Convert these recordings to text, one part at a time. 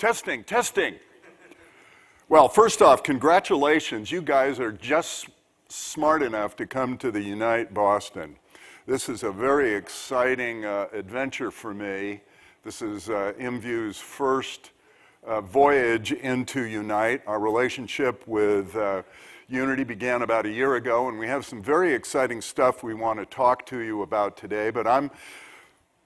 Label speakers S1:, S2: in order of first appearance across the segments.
S1: Testing, testing. Well, first off, congratulations. You guys are just smart enough to come to the Unite Boston. This is a very exciting adventure for me. This is IMVU's first voyage into Unite. Our relationship with Unity began about a year ago, and we have some very exciting stuff we want to talk to you about today. But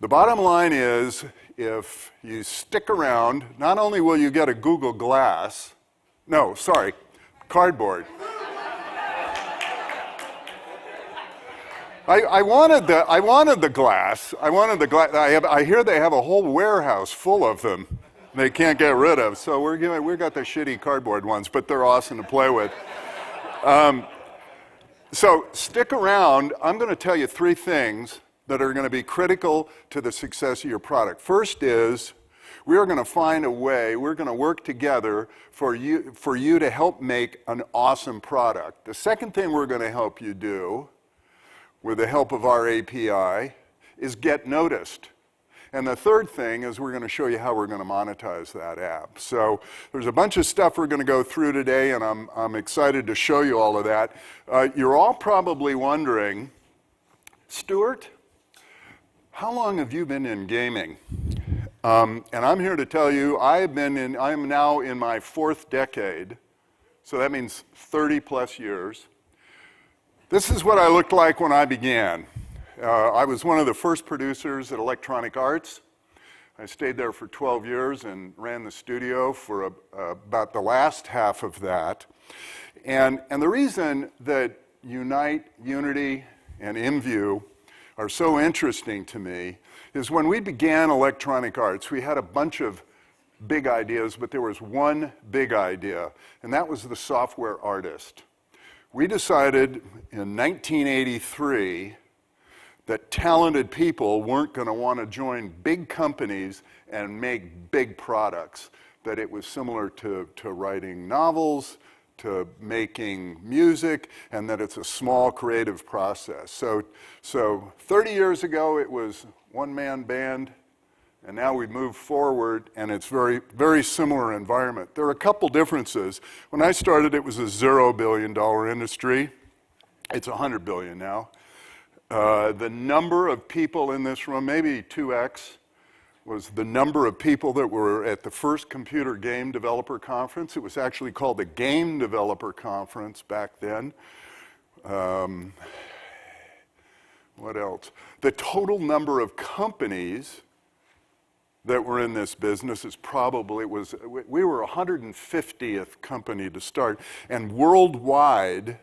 S1: the bottom line is, if you stick around, not only will you get a Google Glass, cardboard. I wanted the glass. I hear they have a whole warehouse full of them they can't get rid of. So we got the shitty cardboard ones, but they're awesome to play with. So stick around. I'm going to tell you 3 things that are going to be critical to the success of your product. First is, we are going to find a way, we're going to work together for you to help make an awesome product. The second thing we're going to help you do, with the help of our API, is get noticed. And the third thing is we're going to show you how we're going to monetize that app. So there's a bunch of stuff we're going to go through today, and I'm excited to show you all of that. You're all probably wondering, Stuart, how long have you been in gaming? And I'm here to tell you, I'm now in my 4th decade, so that means 30 plus years. This is what I looked like when I began. I was one of the first producers at Electronic Arts. I stayed there for 12 years and ran the studio for about the last half of that. And the reason that Unite, Unity, and IMVU are so interesting to me is when we began Electronic Arts, we had a bunch of big ideas, but there was one big idea, and that was the software artist. We decided in 1983 that talented people weren't going to want to join big companies and make big products, that it was similar to writing novels, to making music, and that it's a small creative process. So 30 years ago it was one-man band, and now we've moved forward and it's very, very similar environment. There are a couple differences. When I started, it was a $0 billion industry. It's $100 billion now. The number of people in this room, maybe 2x, was the number of people that were at the first computer game developer conference. It was actually called the Game Developer Conference back then. What else? The total number of companies that were in this business is probably, we were 150th company to start, and worldwide,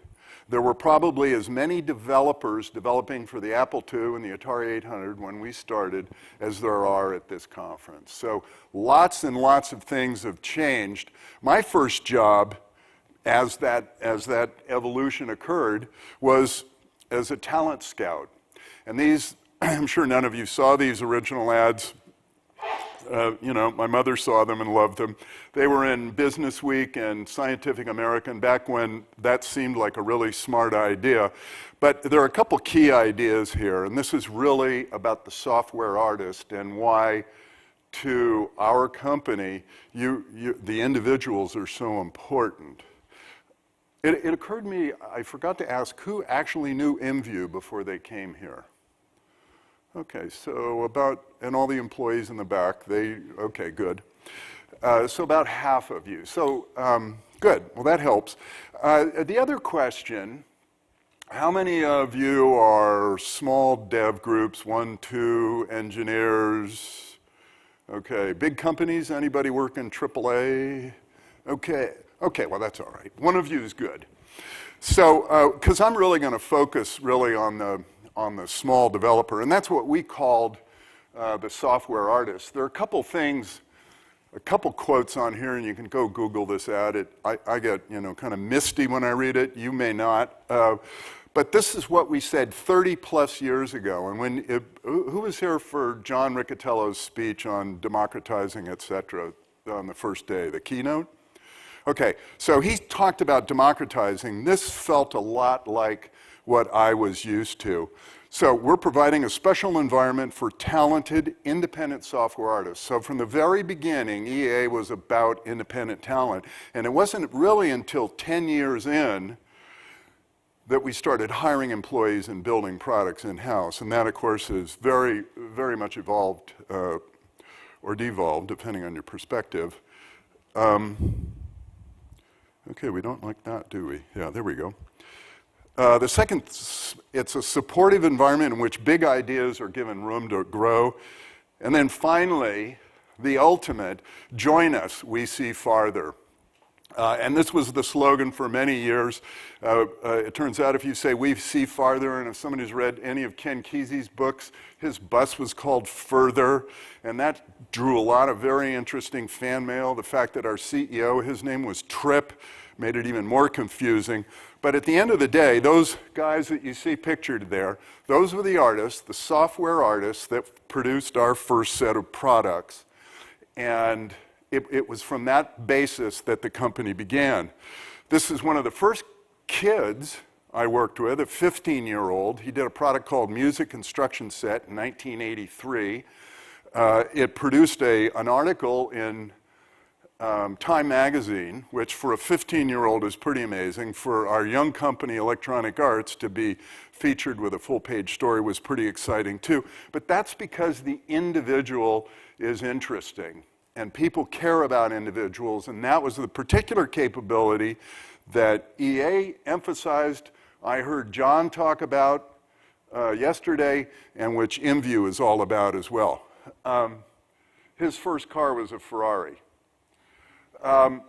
S1: there were probably as many developers developing for the Apple II and the Atari 800 when we started as there are at this conference. So lots and lots of things have changed. My first job as that evolution occurred was as a talent scout. And these, I'm sure none of you saw these original ads. My mother saw them and loved them. They were in Business Week and Scientific American back when that seemed like a really smart idea. But there are a couple key ideas here, and this is really about the software artist and why to our company, the individuals are so important. It occurred to me, I forgot to ask, who actually knew IMVU before they came here? Okay, so and all the employees in the back, okay, good. So about half of you. So good, well that helps. The other question, how many of you are small dev groups, 1, 2 engineers? Okay, big companies, anybody working AAA? Okay, well that's all right. One of you is good. So, because I'm really going to focus really on the small developer, and that's what we called the software artist. There are a couple things, a couple quotes on here, and you can go Google this ad. I get kind of misty when I read it. You may not, but this is what we said 30 plus years ago. And who was here for John Riccitiello's speech on democratizing, et cetera, on the first day, the keynote? Okay, so he talked about democratizing. This felt a lot like what I was used to. So we're providing a special environment for talented, independent software artists. So from the very beginning, EA was about independent talent. And it wasn't really until 10 years in that we started hiring employees and building products in-house. And that, of course, is very, very much evolved or devolved, depending on your perspective. Okay, we don't like that, do we? Yeah, there we go. The second, it's a supportive environment in which big ideas are given room to grow. And then finally, the ultimate, join us, we see farther. And this was the slogan for many years. It turns out if you say we see farther, and if somebody's read any of Ken Kesey's books, his bus was called Further, and that drew a lot of very interesting fan mail. The fact that our CEO, his name was Tripp, made it even more confusing. But at the end of the day, those guys that you see pictured there, those were the artists, the software artists that produced our first set of products. And it was from that basis that the company began. This is one of the first kids I worked with, a 15-year-old. He did a product called Music Instruction Set in 1983. It produced an article in Time magazine, which for a 15-year-old is pretty amazing. For our young company, Electronic Arts, to be featured with a full-page story was pretty exciting too. But that's because the individual is interesting, and people care about individuals, and that was the particular capability that EA emphasized. I heard John talk about yesterday, and which IMVU is all about as well. His first car was a Ferrari. I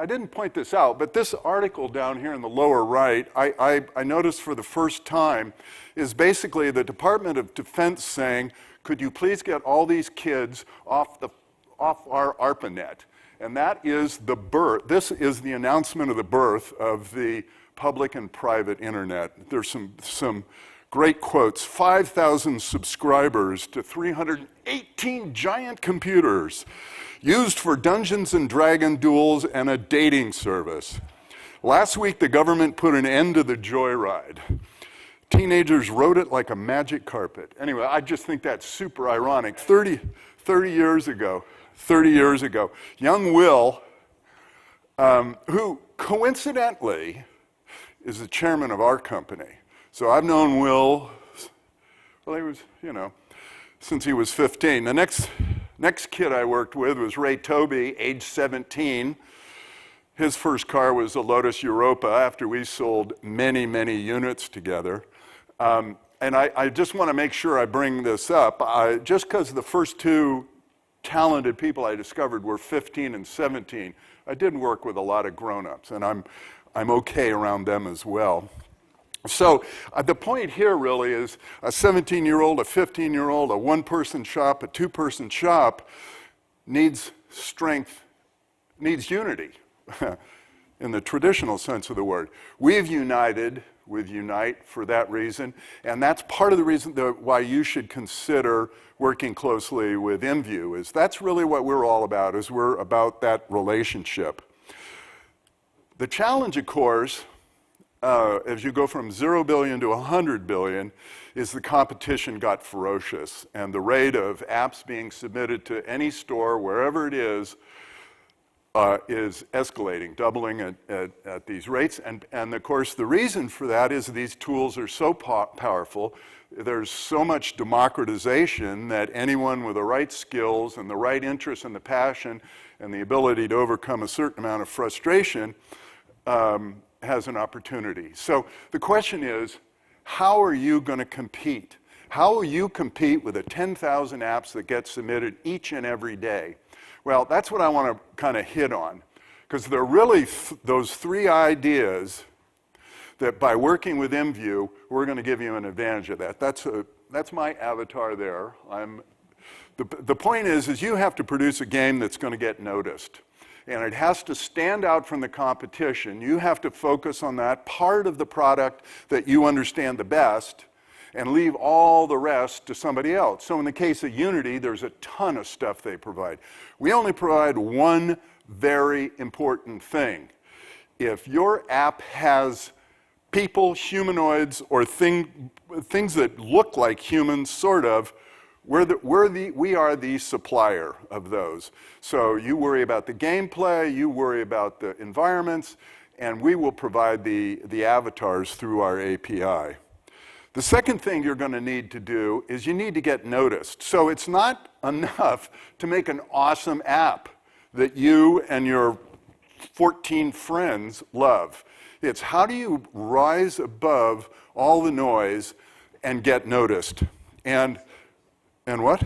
S1: didn't point this out, but this article down here in the lower right, I noticed for the first time, is basically the Department of Defense saying, could you please get all these kids off our ARPANET? And that is the birth, this is the announcement of the birth of the public and private internet. There's some great quotes. 5,000 subscribers to 318 giant computers, used for Dungeons and Dragon duels and a dating service. Last week, the government put an end to the joyride. Teenagers rode it like a magic carpet. Anyway, I just think that's super ironic. 30 years ago, young Will, who coincidentally is the chairman of our company. So I've known Will, well, he was, since he was 15. The next kid I worked with was Ray Toby, age 17. His first car was a Lotus Europa after we sold many, many units together. And I just want to make sure I bring this up. Just because the first two talented people I discovered were 15 and 17, I did work with a lot of grown-ups, and I'm okay around them as well. So the point here really is a 17-year-old, a 15-year-old, a one-person shop, a two-person shop needs strength, needs unity in the traditional sense of the word. We've united with Unite for that reason, and that's part of the reason why you should consider working closely with IMVU, is that's really what we're all about, is we're about that relationship. The challenge, of course, as you go from 0 billion to 100 billion, is the competition got ferocious, and the rate of apps being submitted to any store, wherever it is escalating, doubling at these rates. And of course, the reason for that is these tools are so powerful. There's so much democratization that anyone with the right skills and the right interest and the passion and the ability to overcome a certain amount of frustration has an opportunity. So the question is, how are you going to compete? How will you compete with the 10,000 apps that get submitted each and every day? Well, that's what I want to kind of hit on, because there are really those three ideas that by working with IMVU, we're going to give you an advantage of that. That's my avatar there. The point is you have to produce a game that's going to get noticed. And it has to stand out from the competition. You have to focus on that part of the product that you understand the best and leave all the rest to somebody else. So in the case of Unity, there's a ton of stuff they provide. We only provide one very important thing. If your app has people, humanoids, or things that look like humans, sort of, we are the supplier of those. So you worry about the gameplay, you worry about the environments, and we will provide the avatars through our API. The second thing you're going to need to do is you need to get noticed. So it's not enough to make an awesome app that you and your 14 friends love. It's how do you rise above all the noise and get noticed? And what?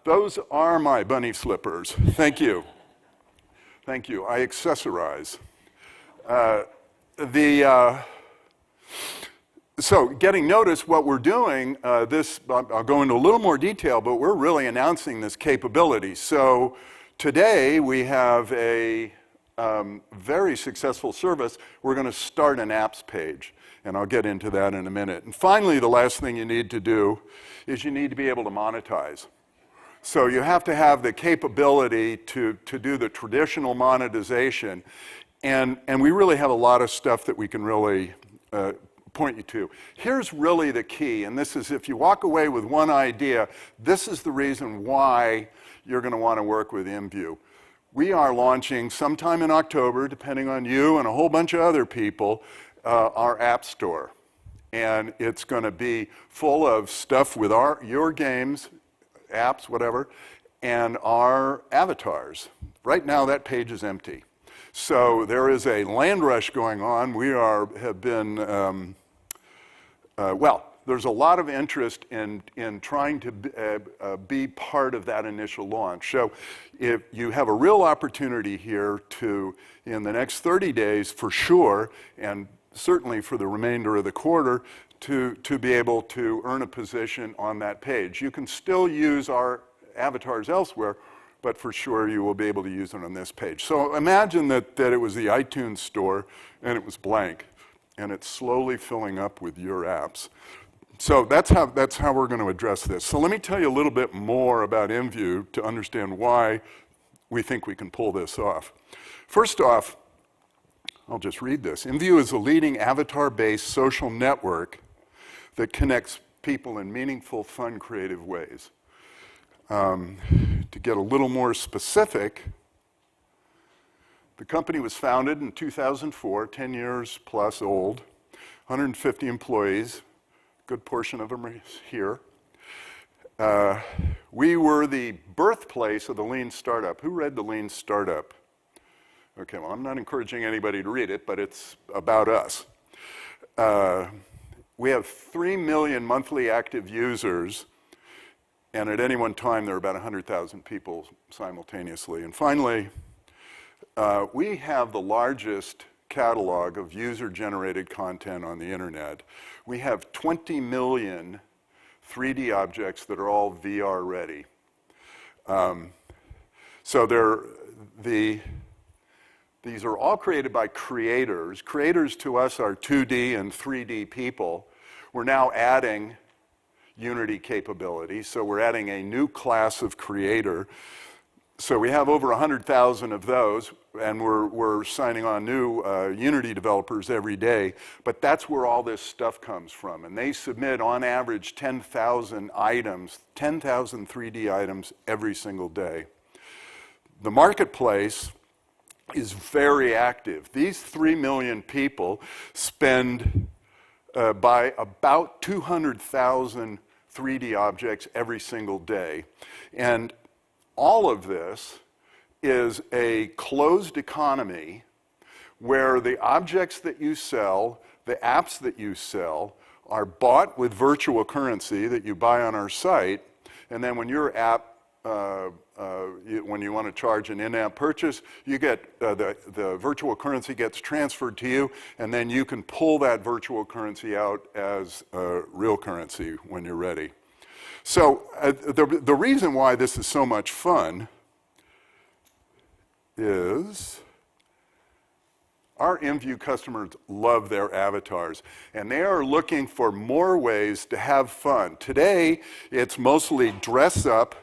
S1: Those are my bunny slippers. Thank you. Thank you. I accessorize. So getting noticed, what we're doing, I'll go into a little more detail, but we're really announcing this capability. So today we have a very successful service. We're going to start an apps page, and I'll get into that in a minute. And finally, the last thing you need to do is you need to be able to monetize. So you have to have the capability to do the traditional monetization, and we really have a lot of stuff that we can really point you to. Here's really the key, and this is if you walk away with one idea, this is the reason why you're going to want to work with IMVU. We are launching sometime in October, depending on you and a whole bunch of other people, our app store. And it's going to be full of stuff with your games, apps, whatever, and our avatars. Right now, that page is empty. So there is a land rush going on. We have been, there's a lot of interest in trying to be part of that initial launch. So if you have a real opportunity here to, in the next 30 days for sure, and certainly for the remainder of the quarter, to be able to earn a position on that page. You can still use our avatars elsewhere, but for sure you will be able to use it on this page. So imagine that it was the iTunes store and it was blank, and it's slowly filling up with your apps. So that's how we're going to address this. So let me tell you a little bit more about IMVU to understand why we think we can pull this off. First off, I'll just read this. IMVU is a leading avatar-based social network that connects people in meaningful, fun, creative ways. To get a little more specific, the company was founded in 2004, 10 years plus old, 150 employees. Good portion of them are here. We were the birthplace of the Lean Startup. Who read the Lean Startup? Okay, well, I'm not encouraging anybody to read it, but it's about us. We have 3 million monthly active users, and at any one time there are about 100,000 people simultaneously. And finally, we have the largest catalog of user-generated content on the internet. We have 20 million 3D objects that are all VR ready. So these are all created by creators. Creators to us are 2D and 3D people. We're now adding Unity capability, so we're adding a new class of creator. So we have over 100,000 of those, and we're signing on new Unity developers every day, but that's where all this stuff comes from. And they submit, on average, 10,000 items, 10,000 3D items every single day. The marketplace is very active. These 3 million people spend by about 200,000 3D objects every single day. And all of this is a closed economy where the objects that you sell, the apps that you sell, are bought with virtual currency that you buy on our site, and then when your app, when you want to charge an in-app purchase, you get the virtual currency gets transferred to you, and then you can pull that virtual currency out as real currency when you're ready. So the reason why this is so much fun is our IMVU customers love their avatars, and they are looking for more ways to have fun. Today, it's mostly dress up,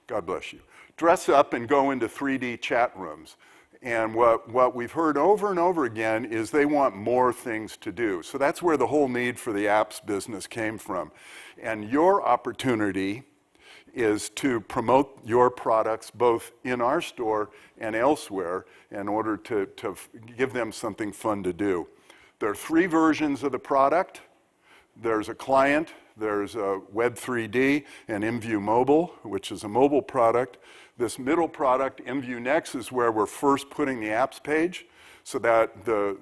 S1: God bless you, dress up and go into 3D chat rooms. And what we've heard over and over again is they want more things to do. So that's where the whole need for the apps business came from. And your opportunity is to promote your products both in our store and elsewhere in order to give them something fun to do. There are 3 versions of the product. There's a client, there's a Web 3D, and IMVU Mobile, which is a mobile product. This middle product, IMVU Next, is where we're first putting the apps page, so that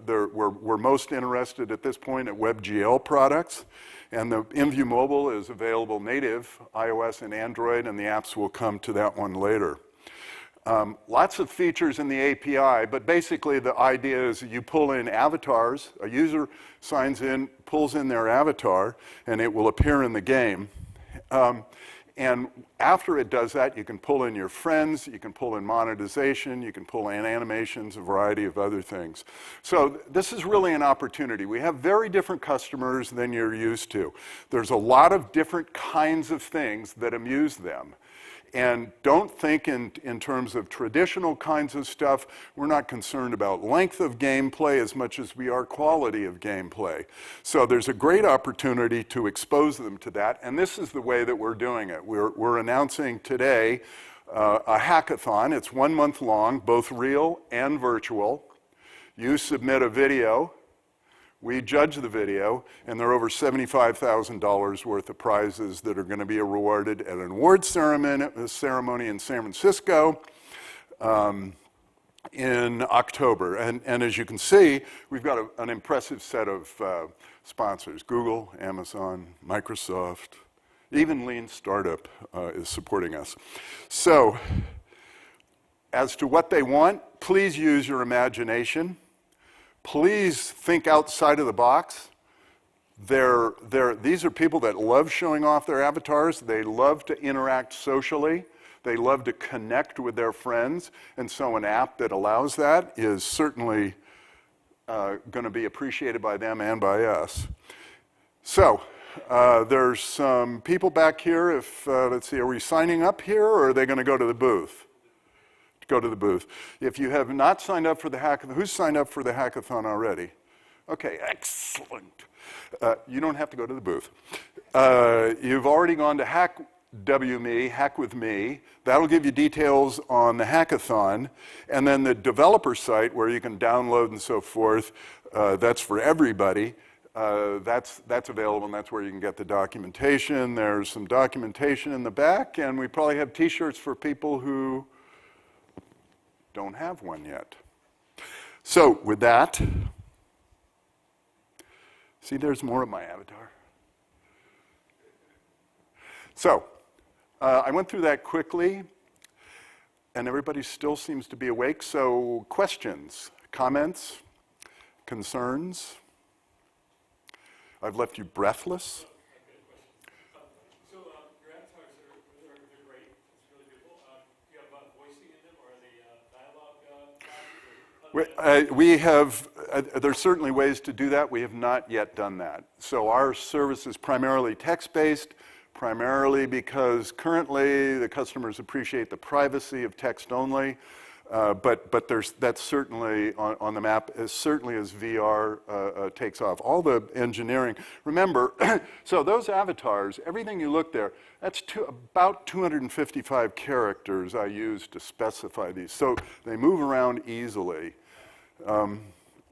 S1: we're most interested at this point at WebGL products. And the IMVU Mobile is available native, iOS and Android, and the apps will come to that one later. Lots of features in the API, but basically the idea is you pull in avatars. A user signs in, pulls in their avatar, and it will appear in the game. And after it does that, you can pull in your friends, you can pull in monetization, you can pull in animations, a variety of other things. So this is really an opportunity. We have very different customers than you're used to. There's a lot of different kinds of things that amuse them. And don't think in terms of traditional kinds of stuff. We're not concerned about length of gameplay as much as we are quality of gameplay. So there's a great opportunity to expose them to that, and this is the way that we're doing it. We're announcing today a hackathon. It's 1 month long, both real and virtual. You submit a video. We judge the video, and there are over $75,000 worth of prizes that are going to be awarded at an award ceremony in San Francisco in October. And as you can see, we've got an impressive set of sponsors. Google, Amazon, Microsoft, even Lean Startup is supporting us. So as to what they want, please use your imagination. Please think outside of the box. These are people that love showing off their avatars. They love to interact socially. They love to connect with their friends. And so an app that allows that is certainly going to be appreciated by them and by us. So there's some people back here. Let's see, are we signing up here, or are they going to go to the booth? Go to the booth. If you have not signed up for the hackathon, who's signed up for the hackathon already? Okay, excellent. You don't have to go to the booth. You've already gone to Hack with Me. That'll give you details on the hackathon. And then the developer site where you can download and so forth, that's for everybody. That's available, and that's where you can get the documentation. There's some documentation in the back, and we probably have t-shirts for people who don't have one yet. So with that, see, there's more of my avatar. So I went through that quickly, and everybody still seems to be awake. So questions, comments, concerns? I've left you breathless. We have, there's certainly ways to do that. We have not yet done that. So our service is primarily text-based, primarily because currently the customers appreciate the privacy of text only. But that's certainly on the map, certainly as VR takes off. All the engineering, remember, so those avatars, everything you look there, that's about 255 characters I use to specify these. So they move around easily.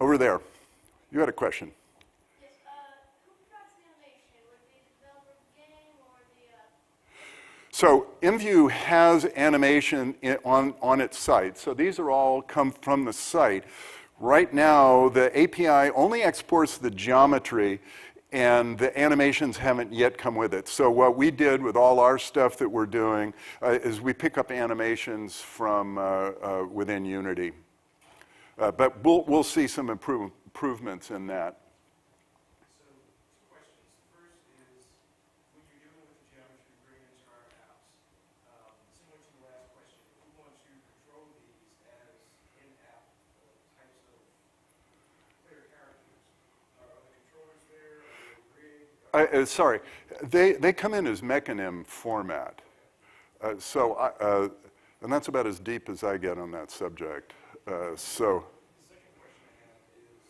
S1: Over there, you had a question.
S2: Yes, who provides the animation? Would it be the developer of the game or the...
S1: So IMVU has animation on its site. So these are all come from the site. Right now, the API only exports the geometry, and the animations haven't yet come with it. So what we did with all our stuff that we're doing is we pick up animations from within Unity. But we'll see some improvements in that.
S3: So, two questions. The first is, when you're dealing with the geometry you bring into our apps, similar to the last question, who wants to control these as in-app types of player characters? Are the controllers there? Are they rigged?
S1: Sorry, they come in as mechanim format. And that's about as deep as I get on that subject. So.
S3: The second question I have is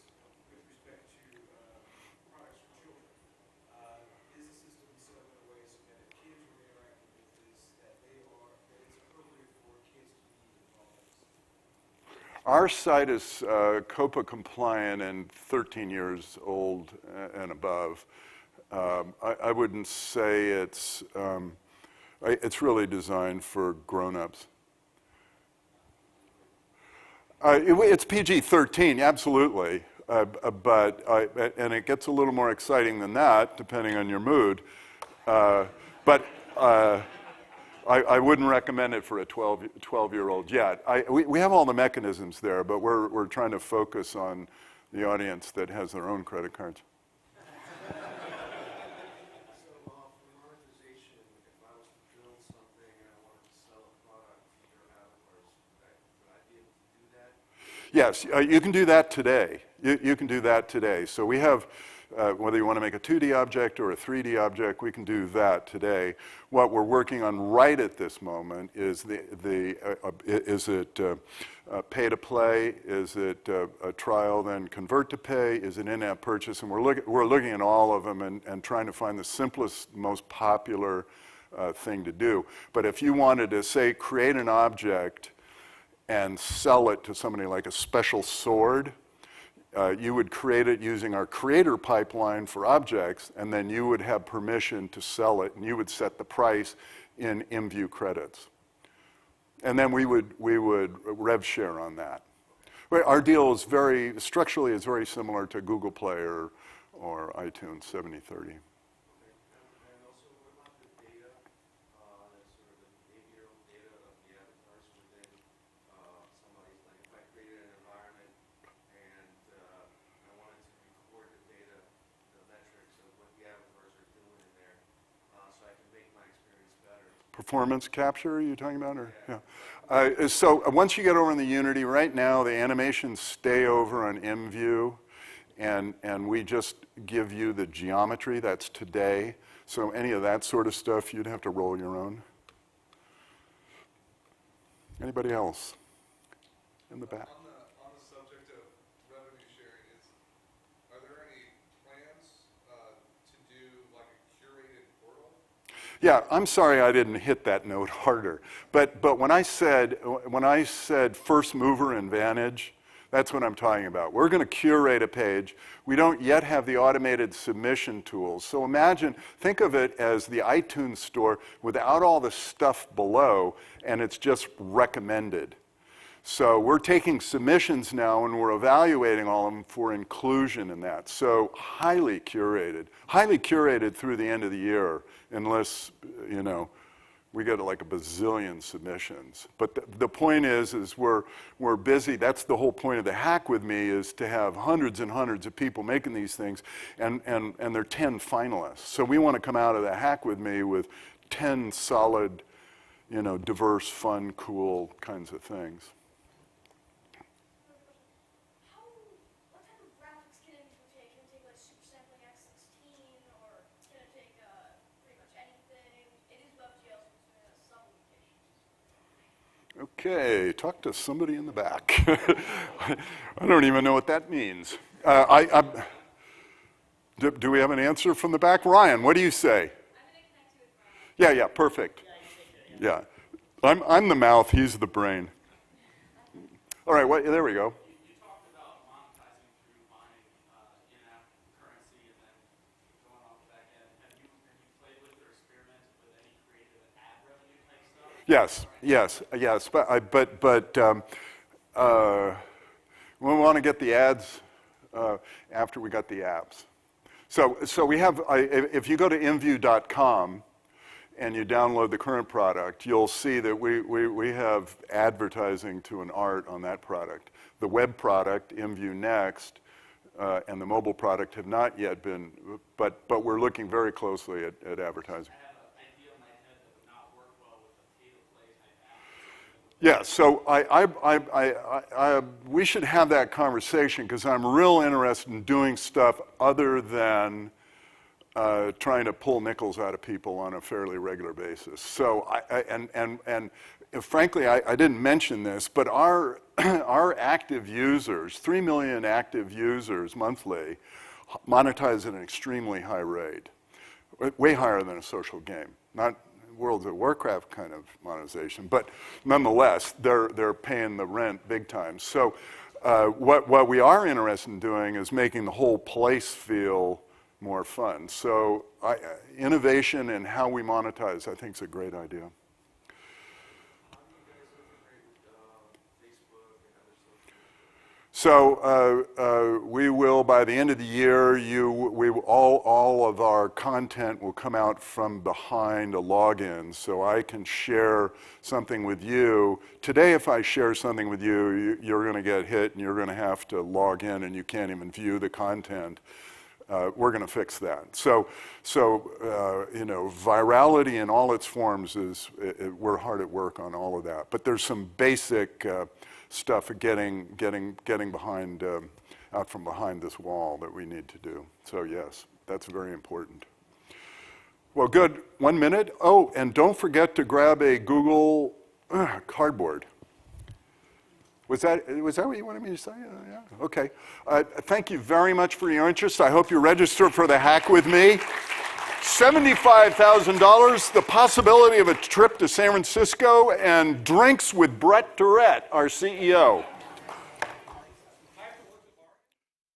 S3: with respect to products for children. Is the system set up in a way so that if kids are interacting with this, that it's appropriate for kids to be involved?
S1: Our site is COPA compliant and 13 years old and above. I wouldn't say it's really designed for grown-ups. It's PG-13, absolutely, and it gets a little more exciting than that, depending on your mood. But I wouldn't recommend it for a 12-year-old yet. We have all the mechanisms there, but we're trying to focus on the audience that has their own credit cards.
S3: So for monetization, if I was to build something and I wanted to sell a product to your avatars, would I be able to do that?
S1: Yes, you can do that today. You can do that today. So we have, whether you want to make a 2D object or a 3D object, we can do that today. What we're working on right at this moment is is it pay to play? Is it a trial then convert to pay? Is it in-app purchase? And we're looking at all of them and trying to find the simplest, most popular thing to do. But if you wanted to, say, create an object and sell it to somebody like a special sword, you would create it using our creator pipeline for objects, and then you would have permission to sell it, and you would set the price in IMVU credits. And then we would rev share on that. Our deal is structurally is very similar to Google Play or iTunes 70/30.
S3: And also, what about the data, sort of the behavioral data of the avatars within somebody's, like if I created an environment and I wanted to record the data, the metrics of what the avatars are doing in there, so I can make my experience better.
S1: Performance capture, are you talking about? Or? Yeah. So once you get over in the Unity, right now the animations stay over on IMVU, and we just give you the geometry. That's today. So any of that sort of stuff, you'd have to roll your own. Anybody else in the back?
S4: On the subject of revenue sharing, are there any plans to do like a curated portal?
S1: Yeah, I'm sorry I didn't hit that note harder. But when I said first mover advantage, that's what I'm talking about. We're going to curate a page. We don't yet have the automated submission tools. So think of it as the iTunes store without all the stuff below, and it's just recommended. So we're taking submissions now and we're evaluating all of them for inclusion in that. So highly curated through the end of the year, unless, we get like a bazillion submissions. But the point is we're busy. That's the whole point of the Hack With Me, is to have hundreds and hundreds of people making these things, and they're 10 finalists. So we want to come out of the Hack With Me with 10 solid, diverse, fun, cool kinds of things.
S2: What type of graphics can it take? Can it take like super sampling X16, or can it take pretty much anything? It is WebGL, so it has some limitations.
S1: Okay, talk to somebody in the back. I don't even know what that means. Do we have an answer from the back? Ryan, what do you say?
S2: I'm going to connect you with Brian.
S1: Yeah, perfect. Yeah, I'm the mouth, he's the brain. All right, there we go.
S3: You talked about monetizing through buying in-app currency and then going off the back end. Have you played with or experimented with any creative ad revenue type stuff?
S1: Yes. We want to get the ads after we got the apps. So we have, if you go to imvu.com and you download the current product, you'll see that we have advertising to an art on that product. The web product, IMVU Next, and the mobile product have not yet been, but we're looking very closely at advertising.
S3: I have an idea in my head that would not work well with a pay-to-play type app.
S1: Yeah, so we should have that conversation, because I'm real interested in doing stuff other than trying to pull nickels out of people on a fairly regular basis. So, and frankly, I didn't mention this, but our active users, 3 million active users monthly, monetize at an extremely high rate, way higher than a social game. Not World of Warcraft kind of monetization, but nonetheless, they're paying the rent big time. So what we are interested in doing is making the whole place feel more fun. So innovation in how we monetize, I think, is a great idea. So we will, by the end of the year, all of our content will come out from behind a login, so I can share something with you. Today, if I share something with you, you're going to get hit and you're going to have to log in and you can't even view the content. We're going to fix that. So virality in all its forms we're hard at work on all of that. But there's some basic stuff of getting behind, out from behind this wall that we need to do. So yes, that's very important. Well, good. 1 minute. Oh, and don't forget to grab a Google Cardboard. Was that what you wanted me to say? Yeah. Okay. Thank you very much for your interest. I hope you register for the hack with me. $75,000, the possibility of a trip to San Francisco, and drinks with Brett Tourette, our CEO.